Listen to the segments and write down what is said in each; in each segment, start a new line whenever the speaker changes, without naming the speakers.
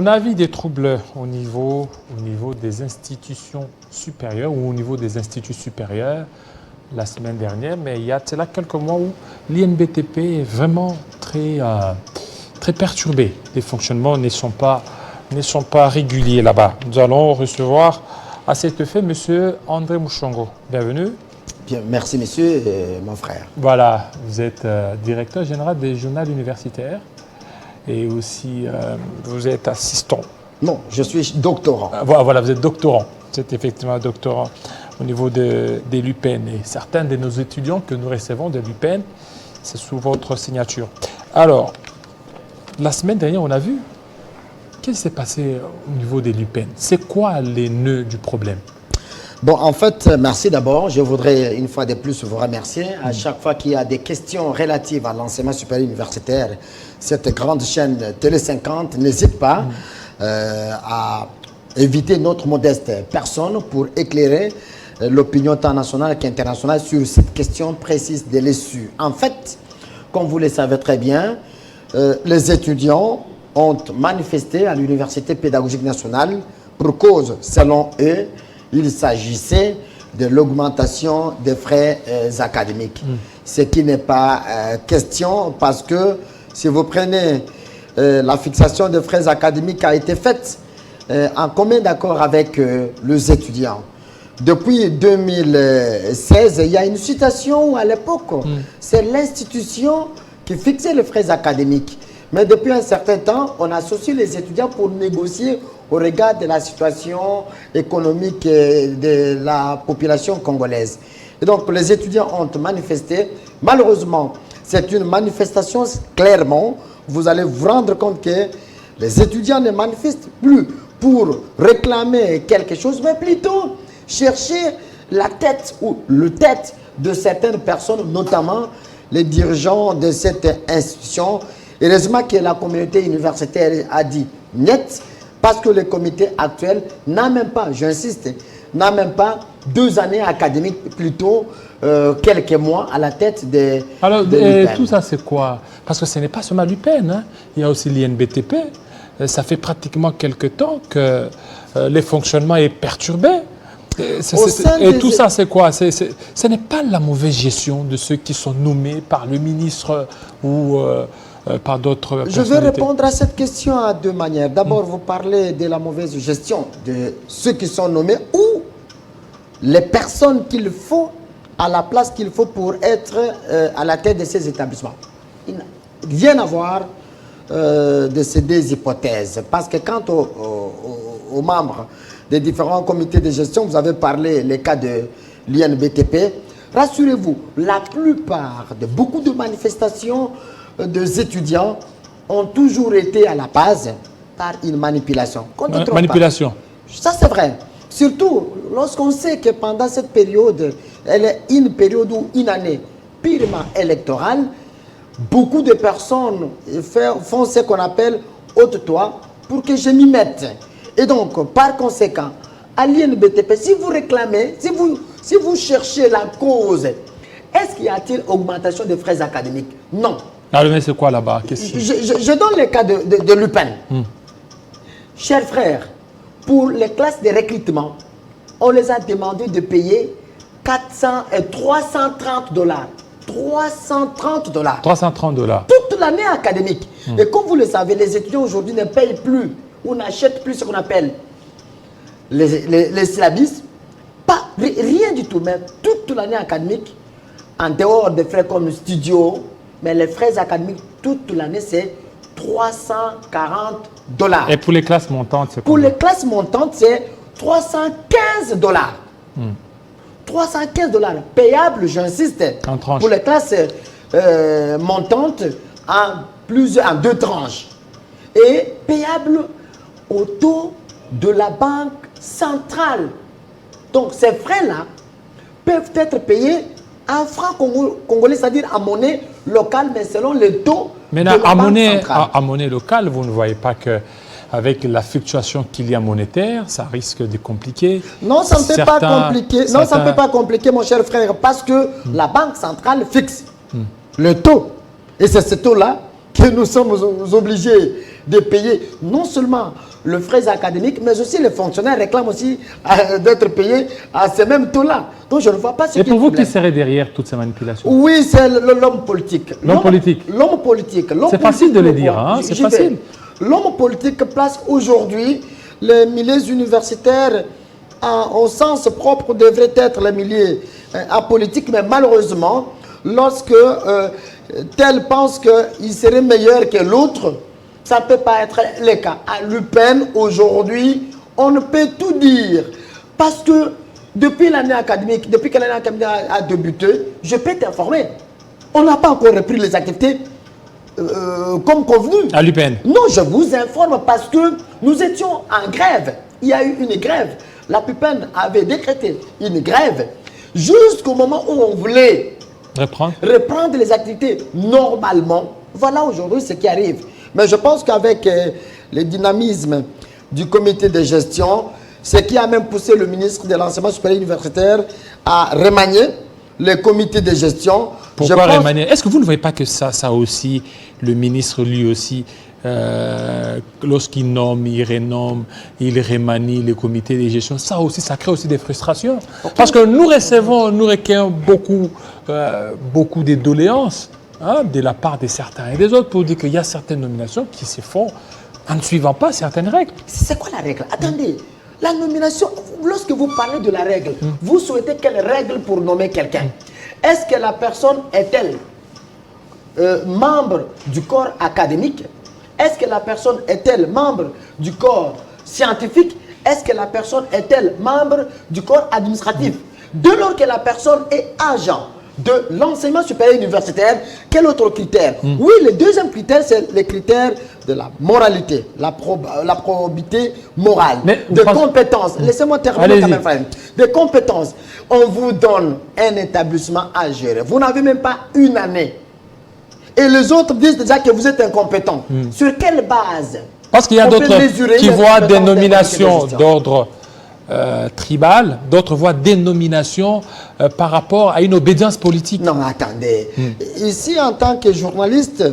on a vu des troubles au niveau des institutions supérieures ou au niveau des instituts supérieurs la semaine dernière, mais il y a là quelques mois où l'INBTP est vraiment très perturbé. Les fonctionnements ne sont pas réguliers là-bas. Nous allons recevoir à cet effet M. André Mouchongo. Bienvenue.
Bien, merci monsieur, mon frère.
Voilà, vous êtes directeur général des journaux universitaires et aussi vous êtes assistant.
Non, je suis doctorant.
Voilà, vous êtes doctorant. Vous êtes effectivement un doctorant au niveau des l'UPEN. Et certains de nos étudiants que nous recevons de l'UPEN, c'est sous votre signature. Alors, la semaine dernière, on a vu. Qu'est-ce qui s'est passé au niveau des l'UPEN? C'est quoi les nœuds du problème?
Bon, en fait, merci d'abord. Je voudrais une fois de plus vous remercier. À chaque fois qu'il y a des questions relatives à l'enseignement supérieur universitaire, cette grande chaîne Télé 50 n'hésite pas à éviter notre modeste personne pour éclairer l'opinion tant nationale qu'internationale sur cette question précise de l'ESU. En fait, comme vous le savez très bien, les étudiants ont manifesté à l'Université pédagogique nationale pour cause, selon eux, il s'agissait de l'augmentation des frais académiques. Ce qui n'est pas question parce que si vous prenez la fixation des frais académiques a été faite en commun d'accord avec les étudiants. Depuis 2016, il y a une situation où à l'époque, c'est l'institution qui fixait les frais académiques. Mais depuis un certain temps, on associe les étudiants pour négocier au regard de la situation économique de la population congolaise. Et donc, les étudiants ont manifesté. Malheureusement, c'est une manifestation clairement. Vous allez vous rendre compte que les étudiants ne manifestent plus pour réclamer quelque chose, mais plutôt chercher la tête ou le tête de certaines personnes, notamment les dirigeants de cette institution. Heureusement que la communauté universitaire a dit net, parce que le comité actuel n'a même pas, j'insiste, n'a même pas 2 années académiques, plutôt quelques mois à la tête de l'UPEN.
Tout ça, c'est quoi? Parce que ce n'est pas seulement l'UPEN, hein. Il y a aussi l'INBTP. Ça fait pratiquement quelques temps que le fonctionnement est perturbé. Et tout ça, c'est quoi? Ce n'est pas la mauvaise gestion de ceux qui sont nommés par le ministre ou par d'autres personnalités.
Je vais répondre à cette question à 2 manières. D'abord, vous parlez de la mauvaise gestion de ceux qui sont nommés ou les personnes qu'il faut à la place qu'il faut pour être à la tête de ces établissements. Il n'a rien à voir de ces 2 hypothèses. Parce que quant aux membres des différents comités de gestion, vous avez parlé les cas de l'INBTP. Rassurez-vous, la plupart de beaucoup de manifestations des étudiants ont toujours été à la base par une manipulation.
Manipulation.
Ça, c'est vrai. Surtout lorsqu'on sait que pendant cette période, elle est une période ou une année purement électorale, beaucoup de personnes font ce qu'on appelle ôte-toi pour que je m'y mette. Et donc, par conséquent, à l'INBTP, si vous réclamez, si vous cherchez la cause, est-ce qu'il y a-t-il augmentation des frais académiques? Non.
Alors, mais c'est quoi là-bas?
Je donne le cas de l'UPEN. Chers frères, pour les classes de recrutement, on les a demandé de payer 330 dollars. 330 dollars.
330 dollars.
Toute l'année académique. Et comme vous le savez, les étudiants aujourd'hui ne payent plus ou n'achètent plus ce qu'on appelle les syllabus. Rien du tout, mais toute l'année académique, en dehors des frais comme le studio, mais les frais académiques toute l'année, c'est 340 dollars.
Et pour les classes montantes, c'est
Pour les classes montantes, c'est 315 dollars. 315 dollars. Payable, j'insiste, pour les classes montantes en 2 tranches. Et payable au taux de la banque centrale. Donc ces frais-là peuvent être payés en francs congolais, c'est-à-dire en monnaie locale, mais selon le taux de la banque centrale.
En monnaie locale, vous ne voyez pas que avec la fluctuation qu'il y a monétaire, ça risque de compliquer.
Non, ça ne peut pas compliquer. Non, ça ne peut pas compliquer, mon cher frère, parce que la banque centrale fixe le taux. Et c'est ce taux-là que nous sommes obligés de payer non seulement le frais académique, mais aussi les fonctionnaires réclament aussi d'être payés à ces mêmes taux-là. Donc je ne vois pas ce qui est
Et pour vous,
problème.
qui serait derrière toutes ces manipulations?
Oui, c'est l'homme politique.
L'homme politique.
L'homme politique.
C'est facile de le dire, hein, c'est facile.
L'homme politique place aujourd'hui les milieux universitaires au sens propre devraient être les milieux apolitiques, mais malheureusement, lorsque tel pense qu'il serait meilleur que l'autre, ça ne peut pas être le cas. À l'UPEN, aujourd'hui, on ne peut tout dire. Parce que depuis l'année académique, depuis que l'année académique a débuté, je peux t'informer. On n'a pas encore repris les activités comme convenu.
À l'UPEN?
Non, je vous informe parce que nous étions en grève. Il y a eu une grève. La PUPEN avait décrété une grève jusqu'au moment où on voulait reprendre les activités normalement. Voilà aujourd'hui ce qui arrive. Mais je pense qu'avec le dynamisme du comité de gestion, ce qui a même poussé le ministre de l'Enseignement supérieur universitaire à remanier le comité de gestion.
Pourquoi remanier? Est-ce que vous ne voyez pas que ça aussi, le ministre lui aussi, lorsqu'il nomme, il renomme, il remanie le comité de gestion, ça aussi, ça crée aussi des frustrations. Okay. Parce que nous recueillons beaucoup de doléances de la part de certains et des autres pour dire qu'il y a certaines nominations qui se font en ne suivant pas certaines règles.
C'est quoi la règle? Attendez, la nomination, lorsque vous parlez de la règle, vous souhaitez quelle règle pour nommer quelqu'un? Est-ce que la personne est-elle membre du corps académique? Est-ce que la personne est-elle membre du corps scientifique? Est-ce que la personne est-elle membre du corps administratif? Dès lors que la personne est agent de l'enseignement supérieur universitaire, quel autre critère? Oui, le deuxième critère, c'est le critère de la moralité, la probité morale, de compétences. Laissez-moi terminer quand même, frère. De compétences. On vous donne un établissement à gérer. Vous n'avez même pas une année. Et les autres disent déjà que vous êtes incompétent. Sur quelle base?
Parce qu'il y a d'autres qui voient des nominations d'ordre tribal, d'autres voient des nominations par rapport à une obédience politique.
Non, attendez. Ici, en tant que journaliste,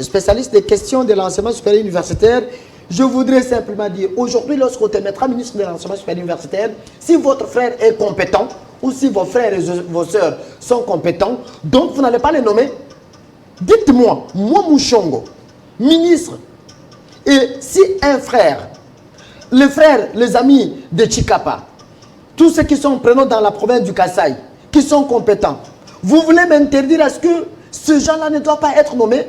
spécialiste des questions de l'enseignement supérieur universitaire, je voudrais simplement dire, aujourd'hui, lorsqu'on te mettra ministre de l'enseignement supérieur universitaire, si votre frère est compétent, ou si vos frères et vos sœurs sont compétents, donc vous n'allez pas les nommer. Dites-moi, moi Mouchongo, ministre, et si un frère, les frères, les amis de Chikapa, tous ceux qui sont présents dans la province du Kasaï, qui sont compétents, vous voulez m'interdire à ce que ce gens-là ne doit pas être nommé,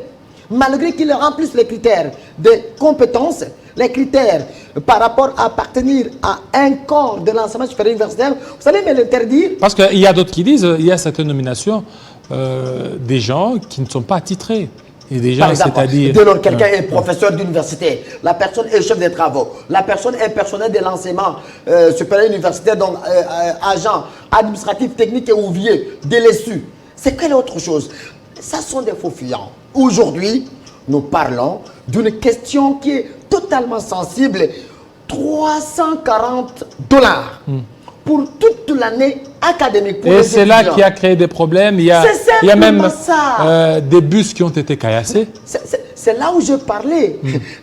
malgré qu'ils remplissent les critères de compétences, les critères par rapport à appartenir à un corps de l'enseignement supérieur universitaire, vous allez me l'interdire?
Parce qu'il y a d'autres qui disent qu'il y a certaines nominations des gens qui ne sont pas attitrés. Et des gens, c'est-à-dire...
Dès lors quelqu'un est professeur d'université, la personne est chef des travaux, la personne est personnel de l'enseignement supérieur universitaire, donc agent administratif, technique et ouvrier de l'ESU. C'est quelle autre chose? Ça sont des faux fuyants. Aujourd'hui, nous parlons d'une question qui est totalement sensible. 340 $ pour toute l'année académique. Pour
et c'est là qui a créé des problèmes. Il y a même des bus qui ont été caillassés.
C'est là où je parlais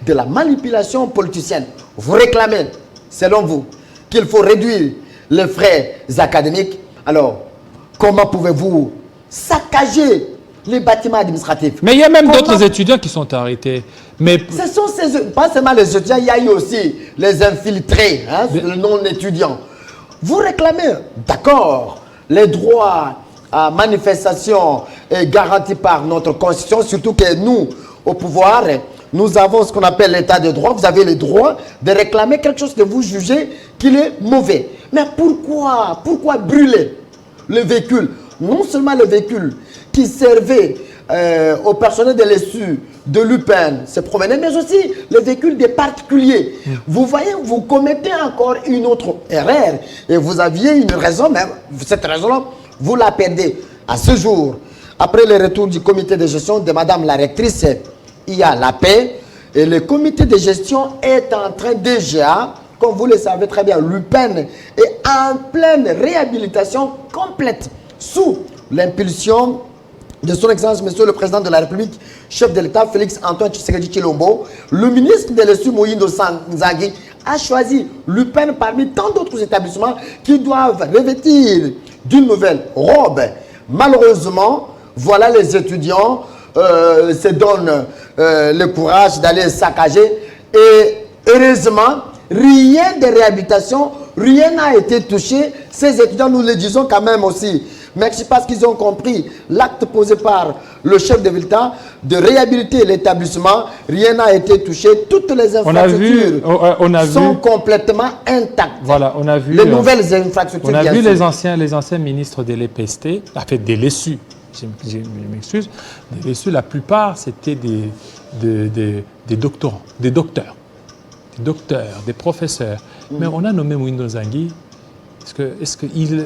de la manipulation politicienne. Vous réclamez, selon vous, qu'il faut réduire les frais académiques. Alors, comment pouvez-vous saccager les bâtiments administratifs?
Mais il y a même d'autres étudiants qui sont arrêtés. Mais...
Ce sont pas seulement les étudiants, il y a eu aussi les infiltrés, les non-étudiants. Vous réclamez, d'accord, les droits à manifestation est garanti par notre constitution, surtout que nous, au pouvoir, nous avons ce qu'on appelle l'état de droit. Vous avez le droit de réclamer quelque chose que vous jugez qu'il est mauvais. Mais pourquoi brûler le véhicule? Non seulement le véhicule qui servait au personnel de l'ESU, de l'UPEN, se promener, mais aussi le véhicule des particuliers. Vous voyez, vous commettez encore une autre erreur et vous aviez une raison, mais cette raison-là, vous la perdez. À ce jour, après le retour du comité de gestion de Madame la rectrice, il y a la paix et le comité de gestion est en train déjà, comme vous le savez très bien, l'UPEN est en pleine réhabilitation complète sous l'impulsion de son Excellence, Monsieur le Président de la République, chef de l'État, Félix Antoine Tshisekedi Tshilombo, le ministre de l'État, Moïndo Nzangi, a choisi l'UPEN parmi tant d'autres établissements qui doivent revêtir d'une nouvelle robe. Malheureusement, voilà les étudiants se donnent le courage d'aller saccager et heureusement, rien de réhabilitation, rien n'a été touché. Ces étudiants, nous le disons quand même aussi. Merci parce qu'ils ont compris l'acte posé par le chef de l'État de réhabiliter l'établissement. Rien n'a été touché. Toutes les infrastructures sont complètement intactes.
Voilà, on a vu
les nouvelles infrastructures.
On a vu les anciens ministres de l'EPST, en fait des LESU, je m'excuse, des LESU, la plupart c'était des doctorants, des docteurs, des professeurs. Mais on a nommé Moïndo Nzangi.
Il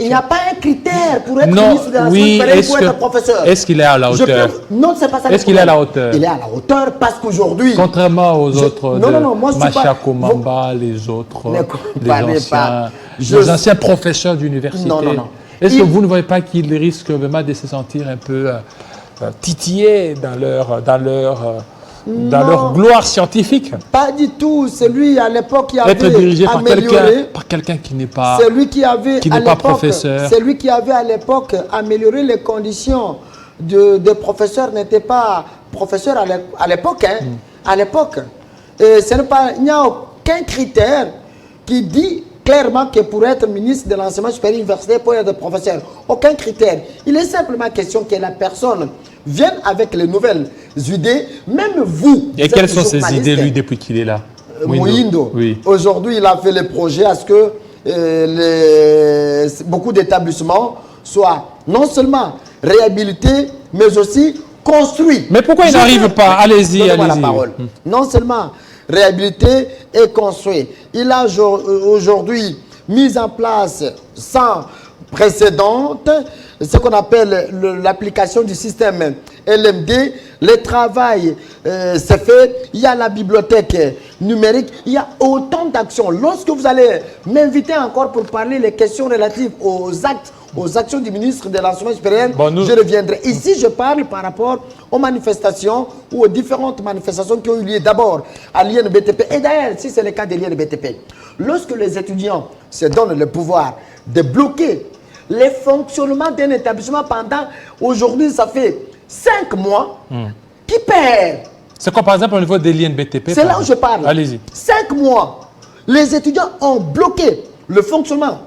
n'y a pas un critère pour être ministre de l'enseignement supérieur pour être professeur.
Est-ce qu'il est à la hauteur?
Non, c'est pas ça.
Est-ce qu'il est à la hauteur?
Il est à la hauteur parce qu'aujourd'hui...
Contrairement aux autres,
moi,
Machako Mamba, les autres, les anciens professeurs d'université.
Non.
Est-ce que vous ne voyez pas qu'ils risquent vraiment de se sentir un peu titillés dans leur gloire scientifique?
Pas du tout. C'est lui à l'époque qui avait
être dirigé
amélioré,
par quelqu'un qui n'est pas,
professeur. C'est lui qui avait à l'époque amélioré les conditions des professeurs. N'étaient pas professeurs à l'époque. À l'époque. Il n'y a aucun critère qui dit clairement que pour être ministre de l'enseignement supérieur universitaire, pour être professeur, aucun critère. Il est simplement question que la personne vienne avec les nouvelles idées, même vous.
Et quelles sont ces idées, lui, depuis qu'il est là?
Moïndo.
Oui.
Aujourd'hui, il a fait les projets à ce que beaucoup d'établissements soient non seulement réhabilités, mais aussi construits.
Mais pourquoi il n'arrive pas? Allez-y,
allez-y. La parole. Non seulement réhabilité et construit. Il a aujourd'hui mis en place sans précédente ce qu'on appelle l'application du système LMD. Le travail s'est fait. Il y a la bibliothèque numérique. Il y a autant d'actions. Lorsque vous allez m'inviter encore pour parler les questions relatives aux actions du ministre de l'Enseignement supérieur, je reviendrai. Ici, je parle par rapport aux manifestations ou aux différentes manifestations qui ont eu lieu d'abord à l'INBTP. Et d'ailleurs, si c'est le cas de l'INBTP, lorsque les étudiants se donnent le pouvoir de bloquer les fonctionnements d'un établissement pendant, aujourd'hui, ça fait 5 mois, qui perd?
C'est quoi, par exemple, au niveau de l'INBTP?
C'est là où je parle.
Allez-y.
5 mois, les étudiants ont bloqué le fonctionnement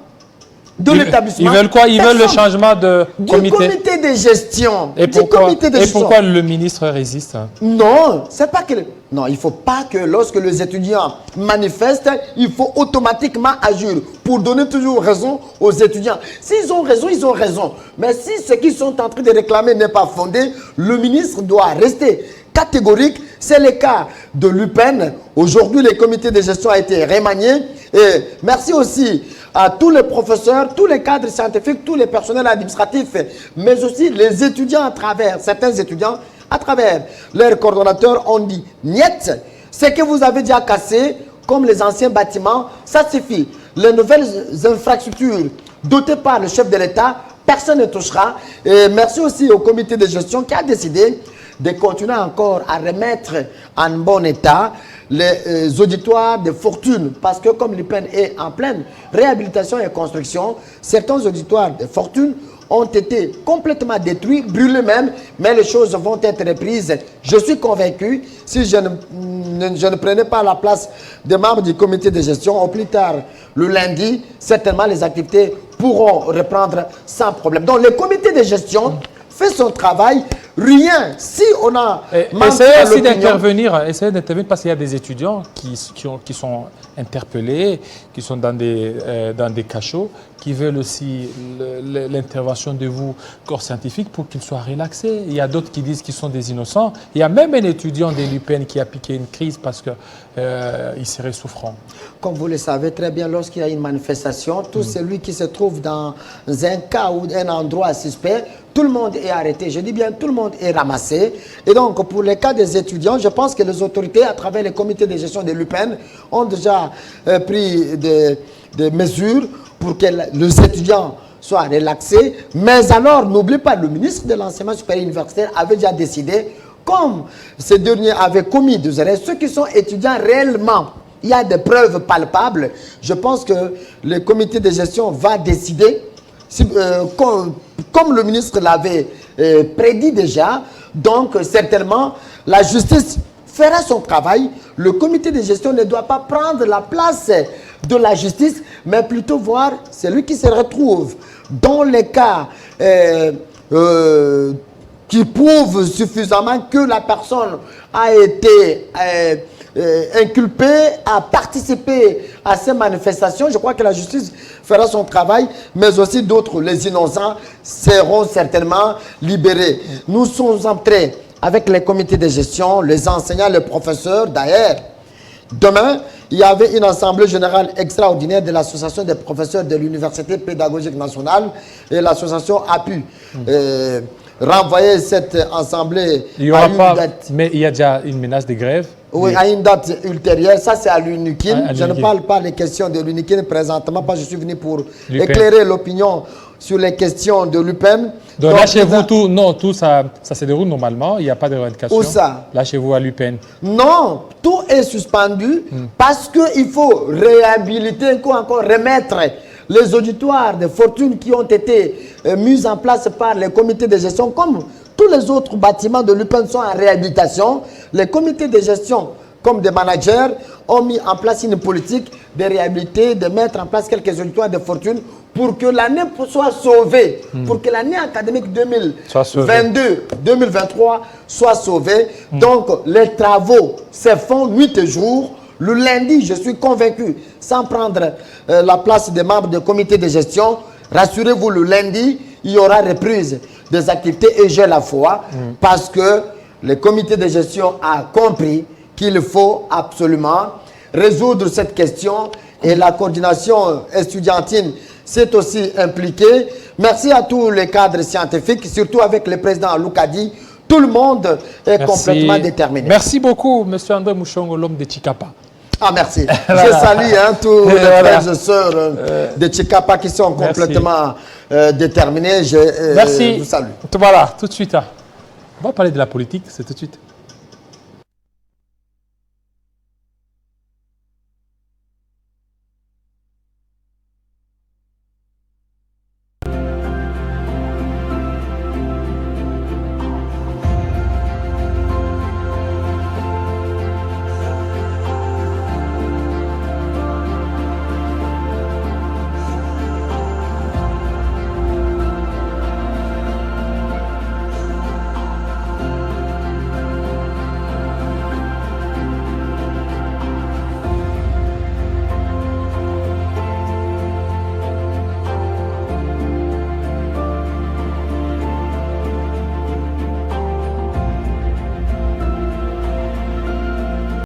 de l'établissement.
Ils veulent quoi? Ils veulent le changement de comité?
Du comité de gestion.
Et pourquoi le ministre résiste?
Non, c'est pas que... Non, il ne faut pas que lorsque les étudiants manifestent, il faut automatiquement agir pour donner toujours raison aux étudiants. S'ils ont raison, ils ont raison. Mais si ce qu'ils sont en train de réclamer n'est pas fondé, le ministre doit rester catégorique. C'est le cas de l'UPEN. Aujourd'hui, le comité de gestion a été remanié. Et merci aussi à tous les professeurs, tous les cadres scientifiques, tous les personnels administratifs, mais aussi les étudiants à travers, certains étudiants, à travers leurs coordonnateurs, ont dit « Niet, ce que vous avez déjà cassé, comme les anciens bâtiments, ça suffit. Les nouvelles infrastructures dotées par le chef de l'État, personne ne touchera. » Et merci aussi au comité de gestion qui a décidé de continuer encore à remettre en bon état les auditoires de fortune. Parce que comme l'UPEN est en pleine réhabilitation et construction, certains auditoires de fortune ont été complètement détruits, brûlés même, mais les choses vont être reprises. Je suis convaincu, si je ne prenais pas la place des membres du comité de gestion, au plus tard le lundi, certainement les activités pourront reprendre sans problème. Donc le comité de gestion fait son travail. Rien. Si on a...
Essayez aussi d'intervenir parce qu'il y a des étudiants qui sont interpellés, qui sont dans des cachots, qui veulent aussi l'intervention de vous, corps scientifique, pour qu'ils soient relaxés. Il y a d'autres qui disent qu'ils sont des innocents. Il y a même un étudiant de l'UPEN qui a piqué une crise parce qu'il serait souffrant.
Comme vous le savez très bien, lorsqu'il y a une manifestation, tout celui qui se trouve dans un cas ou un endroit suspect, tout le monde est arrêté. Je dis bien, tout le monde est ramassé. Et donc, pour les cas des étudiants, je pense que les autorités, à travers les comités de gestion de l'UPEN, ont déjà pris des mesures pour que les étudiants soit relaxé. Mais alors, n'oublie pas, le ministre de l'Enseignement supérieur universitaire avait déjà décidé, comme ces derniers avaient commis des erreurs, ceux qui sont étudiants réellement, il y a des preuves palpables. Je pense que le comité de gestion va décider, comme le ministre l'avait prédit déjà, donc certainement la justice fera son travail. Le comité de gestion ne doit pas prendre la place de la justice, mais plutôt voir celui qui se retrouve dans les cas qui prouvent suffisamment que la personne a été inculpée, a participé à ces manifestations. Je crois que la justice fera son travail, mais aussi d'autres, les innocents, seront certainement libérés. Nous sommes entrés avec les comités de gestion, les enseignants, les professeurs. D'ailleurs, demain, il y avait une assemblée générale extraordinaire de l'association des professeurs de l'Université pédagogique nationale et l'association a pu renvoyer cette assemblée
il y
à
aura
une
pas,
date.
mais il y a déjà une menace de grève.
Oui, à une date ultérieure. Ça, c'est à l'UNIKIN.
À
Je ne
l'UNIKIN.
parle pas des questions de l'UNIKIN présentement, parce que je suis venu pour
L'UPEN.
éclairer l'opinion sur les questions de l'UPEN.
Donc là, chez vous, tout ça se déroule normalement. Il n'y a pas de revendication.
Où ça?
Là, chez vous, à l'UPEN.
Non, tout est suspendu parce qu'il faut réhabiliter, encore remettre les auditoires de fortune qui ont été mis en place par les comités de gestion. Comme tous les autres bâtiments de l'UPEN sont en réhabilitation, les comités de gestion, comme des managers, ont mis en place une politique de réhabiliter, de mettre en place quelques auditoires de fortune pour que l'année soit sauvée, pour que l'année académique 2022-2023 soit sauvée. Donc, les travaux se font nuit et jour. Le lundi, je suis convaincu, sans prendre la place des membres du comité de gestion, rassurez-vous, le lundi, il y aura reprise des activités et j'ai la foi parce que le comité de gestion a compris qu'il faut absolument résoudre cette question et la coordination estudiantine s'est aussi impliquée. Merci à tous les cadres scientifiques, surtout avec le président Loukadi. Tout le monde est complètement déterminé.
Merci beaucoup, M. André Mouchongo, l'homme de Chikapa.
Ah, merci. Je salue tous les frères et sœurs de Chikapa qui sont complètement déterminés.
Merci.
Je vous salue.
Voilà, tout de suite. On va parler de la politique, c'est tout de suite.